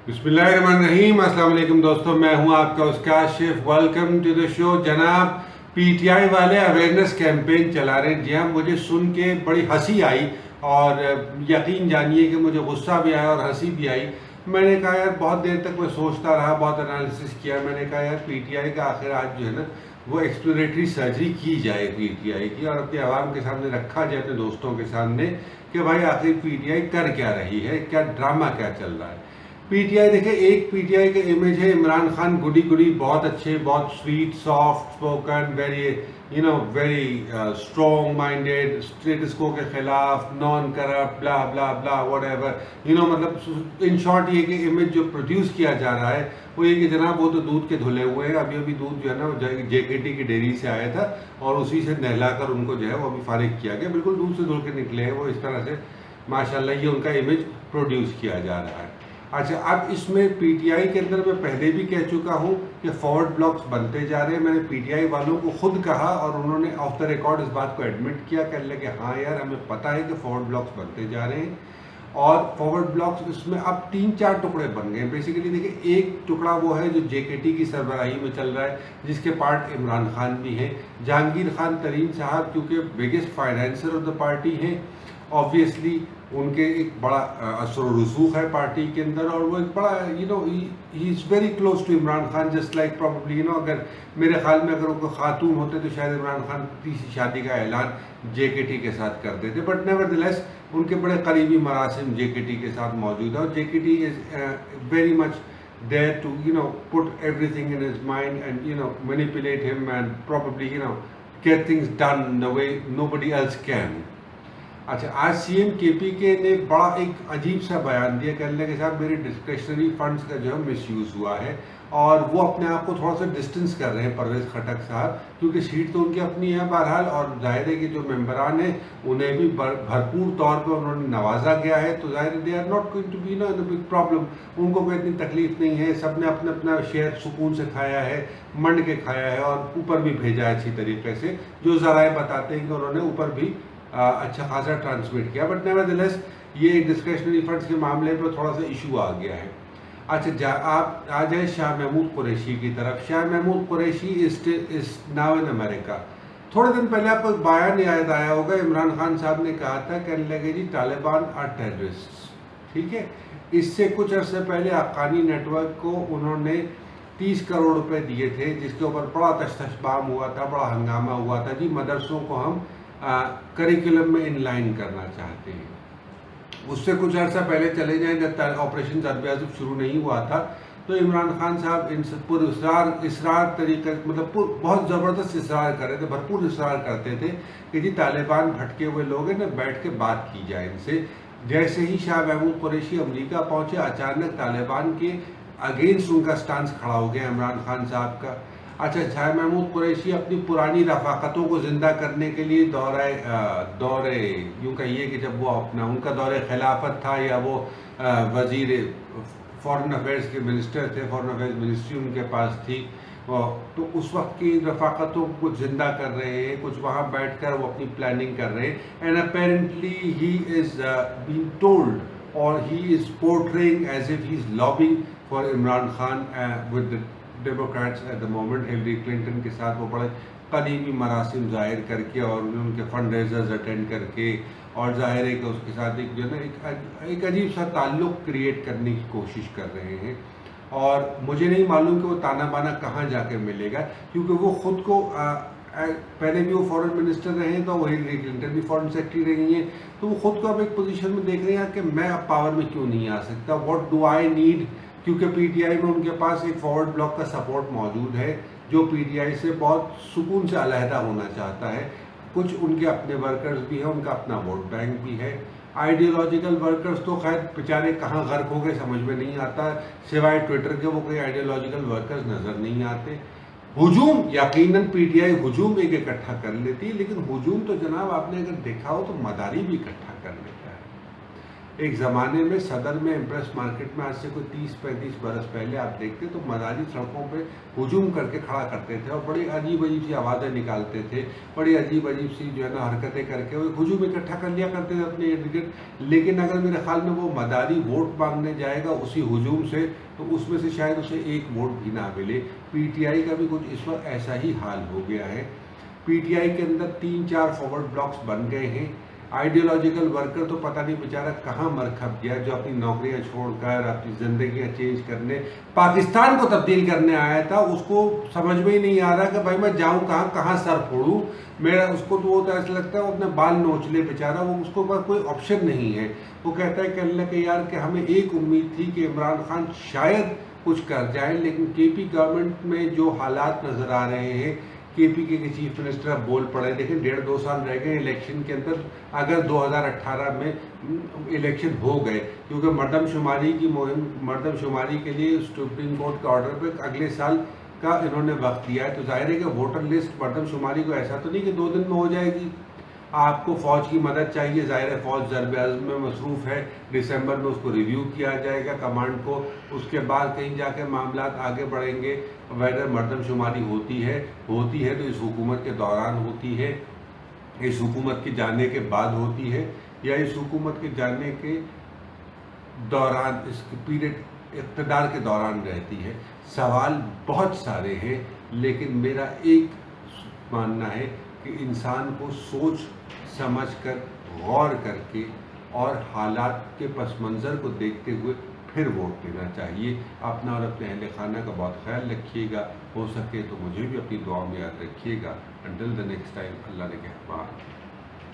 बिस्मिल्लाहिर्रहमानिर्रहीम। अस्सलाम वालेकुम दोस्तों, मैं हूं आपका Kashif. Welcome to the show. जनाब, पीटीआई वाले अवेयरनेस कैंपेन चला रहे हैं। जी हाँ, मुझे सुन के बड़ी हंसी आई और यकीन जानिए कि मुझे गुस्सा भी आया और हंसी भी आई। मैंने कहा यार, बहुत देर तक मैं सोचता रहा, बहुत एनालिसिस किया। मैंने कहा यार, पीटीआई का आखिर आज जो है ना, वो एक्सप्लोरेटरी सर्जरी की जाए पीटीआई की, और अपने आवाम के सामने रखा जाए, अपने दोस्तों के सामने, कि भाई आखिर पीटीआई कर क्या रही है, क्या ड्रामा क्या चल रहा है। पीटीआई देखे, एक पीटीआई का इमेज है इमरान खान गुडी गुडी, बहुत अच्छे, बहुत sweet, soft spoken, very very strong minded, status को के खिलाफ, नॉन करप्ट, ब्ला ब्ला ब्ला व्हाटएवर, मतलब इन शॉर्ट ये कि इमेज जो प्रोड्यूस किया जा रहा है वो ये कि जनाब वो तो दूध के धुले हुए हैं। अभी अभी दूध जो है ना, वो जेकेटी की डेयरी से आया था और उसी से नहलाकर उनको जो है वो अभी फारिग किया गया। बिल्कुल दूध से धुल के निकले हैं वो। इस तरह से माशाल्लाह ये उनका इमेज प्रोड्यूस किया जा रहा है। अच्छा, अब इसमें पीटीआई के अंदर मैं पहले भी कह चुका हूं कि फॉरवर्ड ब्लॉक्स बनते जा रहे हैं। मैंने पीटीआई वालों को खुद कहा और उन्होंने ऑफ द रिकॉर्ड इस बात को एडमिट किया, कहने लगे हाँ यार, हमें पता है कि फॉरवर्ड ब्लॉक्स बनते जा रहे हैं। और फॉरवर्ड ब्लॉक्स इसमें अब 3-4 टुकड़े बन गए। बेसिकली देखिए, एक टुकड़ा वो है जो जेकेटी की सरबराही में चल रहा है, जिसके पार्ट इमरान खान भी हैं। जहांगीर खान तरीन साहब क्योंकि biggest financier of the party हैं, ऑब्वियसली उनके एक बड़ा असर रसूख है पार्टी के अंदर, और वो एक बड़ा ही is very close to Imran Khan, just like probably अगर मेरे ख्याल में अगर उनको खातून होते तो शायद इमरान खान तीसरी शादी का ऐलान जेकेटी के साथ कर देते। बट नेवरदलेस उनके बड़े करीबी मरासिम जेकेटी के साथ मौजूद है, और JKT is very much there to put everything in his mind and manipulate him and probably get things done the way nobody else can. अच्छा, आज सीएम केपी के ने बड़ा एक अजीब सा बयान दिया, कहने लगे साहब मेरे डिस्क्रिशनरी फंड्स का जो है मिसयूज़ हुआ है, और वो अपने आप को थोड़ा सा डिस्टेंस कर रहे हैं परवेज़ खटक साहब, क्योंकि सीट तो उनकी अपनी है बहरहाल, और जाहिर है कि जो मेंबरान हैं उन्हें भी भरपूर तौर पर उन्होंने नवाजा गया है, तो जाहिर है they are not going to be in big problem. उनको कोई इतनी तकलीफ नहीं है, सब ने अपना अपना शेयर सुकून से खाया है, मंड के खाया है, और ऊपर भी भेजा है अच्छी तरीके से। जो ज़राए बताते हैं कि उन्होंने ऊपर भी अच्छा खासा ट्रांसमिट किया। बट नेवरदलेस ये डिस्क्रिशनरी फंड्स के मामले पर थोड़ा सा इशू आ गया है। अच्छा, आप आ जाए शाह महमूद कुरैशी की तरफ। Shah Mahmood Qureshi is now in America. थोड़े दिन पहले आपको एक बयान याद आया होगा, इमरान खान साहब ने कहा था, कहने लगे जी तालिबान आर टेररिस्ट, ठीक है। इससे कुछ अर्से पहले हक्कानी नेटवर्क को उन्होंने 30 करोड़ रुपए दिए थे, जिसके ऊपर बड़ा तशतशबाम हुआ था, बड़ा हंगामा हुआ था, जी मदरसों को हम करिकुलम में इनलाइन करना चाहते हैं। उससे कुछ अर्सा पहले चले जाएं, जब ऑपरेशन ज़र्ब-ए-आज़म शुरू नहीं हुआ था, तो इमरान खान साहब इनसे इसरार तरीके, मतलब बहुत ज़बरदस्त इसरार कर रहे थे, भरपूर इसरार करते थे कि जी तालिबान भटके हुए लोग हैं ना, बैठ के बात की जाए इनसे। जैसे ही शाह महमूद कुरैशी अमेरिका पहुँचे, अचानक तालिबान के अगेंस्ट उनका स्टांस खड़ा हो गया इमरान खान साहब का। अच्छा, शाह महमूद कुरैशी अपनी पुरानी रफ़ाक़तों को ज़िंदा करने के लिए दौरे यूँ कहिए कि जब वो उनका दौरे खिलाफत था, या वो वज़ीर फ़ॉरेन अफेयर्स के मिनिस्टर थे, फ़ॉरेन अफेयर्स मिनिस्ट्री उनके पास थी, तो उस वक्त की रफ़ाक़तों को ज़िंदा कर रहे हैं, कुछ वहाँ बैठ कर वो अपनी प्लानिंग कर रहे हैं। And apparently he is being told और he is portraying as if he is lobbying for Imran Khan with Democrats at the moment. Hillary Clinton के साथ वो बड़े करीबी मरासिम ज़ाहिर करके और उनके फंड रेजर्स अटेंड करके, और ज़ाहिर है कि उसके साथ एक जो है ना एक अजीब सा ताल्लुक़ क्रिएट करने की कोशिश कर रहे हैं। और मुझे नहीं मालूम कि वो ताना बाना कहाँ जाके मिलेगा, क्योंकि वो ख़ुद को पहले भी वो फॉरेन मिनिस्टर रहे हैं, तो वो हिलरी क्लिंटन भी फॉरेन सेक्रेटरी रही हैं, तो वो ख़ुद को अब एक पोजीशन में देख रहे हैं कि मैं अब पावर में क्यों नहीं आ सकता, व्हाट डू आई नीड, क्योंकि पीटीआई में उनके पास एक फॉरवर्ड ब्लॉक का सपोर्ट मौजूद है, जो पीटीआई से बहुत सुकून से अलहदा होना चाहता है। कुछ उनके अपने वर्कर्स भी हैं, उनका अपना वोट बैंक भी है। आइडियोलॉजिकल वर्कर्स तो खैर बेचारे कहाँ गर्क हो गए समझ में नहीं आता, सिवाय ट्विटर के वो कोई आइडियोलॉजिकल वर्कर्स नज़र नहीं आते। हुजूम, यकीनन पीटीआई हुजूम एक इकट्ठा कर लेती है, लेकिन हुजूम तो जनाब आपने अगर देखा हो तो मदारी भी इकट्ठा कर लेता है। ایک ज़माने में सदर में इम्प्रेस मार्केट में आज से कोई 30-35 बरस पहले आप देखते तो मदारी सड़कों पे हुजूम करके खड़ा करते थे और बड़ी अजीब अजीब सी आवाज़ें निकालते थे, बड़ी अजीब अजीब सी जो है ना हरकतें करके वो हुजूम इकट्ठा कर लिया करते थे अपने इर्द गिर्द। लेकिन अगर मेरे ख्याल में वो मदारी वोट मांगने जाएगा उसी हुजूम से, तो उसमें से शायद उसे एक वोट भी ना मिले। पीटीआई का भी कुछ इस वक्त ऐसा ही हाल हो गया है। पीटीआई के अंदर 3-4 फॉरवर्ड ब्लॉक्स बन गए हैं। आइडियोलॉजिकल वर्कर तो पता नहीं बेचारा कहाँ मर खप गया, जो अपनी नौकरियां छोड़कर अपनी ज़िंदगियां चेंज करने पाकिस्तान को तब्दील करने आया था। उसको समझ में ही नहीं आ रहा कि भाई मैं जाऊं कहाँ, कहाँ सर फोड़ूं। मेरा उसको तो वो तो ऐसा लगता है वो अपने बाल नोच ले बेचारा, वो उसको पास कोई ऑप्शन नहीं है। वो कहता है कि अल्लाह के यार कि हमें एक उम्मीद थी कि इमरान खान शायद कुछ कर जाए, लेकिन केपी गवर्नमेंट में जो हालात नज़र आ रहे हैं, केपी के चीफ मिनिस्टर अब बोल पड़े। लेकिन 1.5-2 साल रह गए इलेक्शन के अंदर। अगर 2018 में इलेक्शन हो गए, क्योंकि मर्दमशुमारी की मुहिम, मर्दमशुमारी के लिए सुप्रीम कोर्ट के ऑर्डर पे अगले साल का इन्होंने वक्त दिया है, तो जाहिर है कि वोटर लिस्ट मर्दमशुमारी को ऐसा तो नहीं कि 2 दिन में हो जाएगी। आपको फ़ौज की मदद चाहिए, ज़ाहिर है फ़ौज ज़रब-ए-अज़्म में मसरूफ़ है। दिसंबर में उसको रिव्यू किया जाएगा कमांड को, उसके बाद कहीं जाके मामलात आगे बढ़ेंगे। वैसे मर्दमशुमारी होती है तो इस हुकूमत के दौरान होती है, इस हुकूमत के जाने के बाद होती है, या इस हुकूमत के जाने के दौरान, इस पीरियड इक़्तिदार के दौरान रहती है। सवाल बहुत सारे हैं, लेकिन मेरा एक मानना है कि इंसान को सोच समझ कर, गौर करके और हालात के पस मंज़र को देखते हुए फिर वोट देना चाहिए। अपना और अपने अहले खाना का बहुत ख्याल रखिएगा। हो सके तो मुझे भी अपनी दुआ में याद रखिएगा। अंटिल द नेक्स्ट टाइम, अल्लाह ने कहमान।